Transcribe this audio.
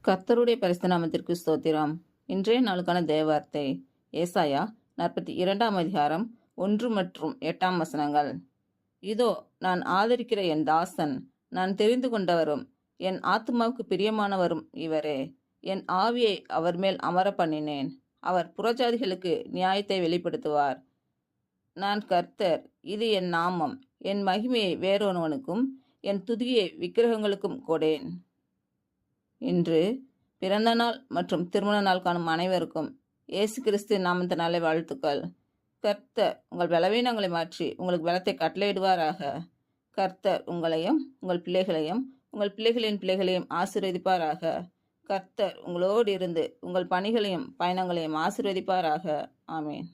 கர்த்தருடைய பரிசுத்த நாமத்திற்கு ஸ்தோத்திரம். இன்றைய நாளுக்கான தேவார்த்தை ஏசாயா 42ஆம் அதிகாரம் 1 மற்றும் 8ஆம் வசனங்கள். இதோ நான் ஆதரிக்கிற என் தாசன், நான் தெரிந்து கொண்டவரும் என் ஆத்துமாவுக்கு பிரியமானவரும் இவரே. என் ஆவியை அவர் மேல் அமர பண்ணினேன். அவர் புறஜாதிகளுக்கு நியாயத்தை வெளிப்படுத்துவார். நான் கர்த்தர், இது என் நாமம். என் மகிமையை வேறொருவனுக்கும் என் துதியை விக்கிரகங்களுக்கும் கொடேன். இன்று பிறந்த நாள் மற்றும் திருமண நாள் காணும் அனைவருக்கும் இயேசு கிறிஸ்து நாமத்தினாலே வாழ்த்துக்கள். கர்த்தர் உங்கள் பலவீனங்களை மாற்றி உங்களுக்கு பலத்தை கட்டளையிடுவாராக. கர்த்தர் உங்களையும் உங்கள் பிள்ளைகளையும் உங்கள் பிள்ளைகளின் பிள்ளைகளையும் ஆசீர்வதிப்பாராக. கர்த்தர் உங்களோடு இருந்து உங்கள் பணிகளையும் பயணங்களையும் ஆசீர்வதிப்பாராக. ஆமேன்.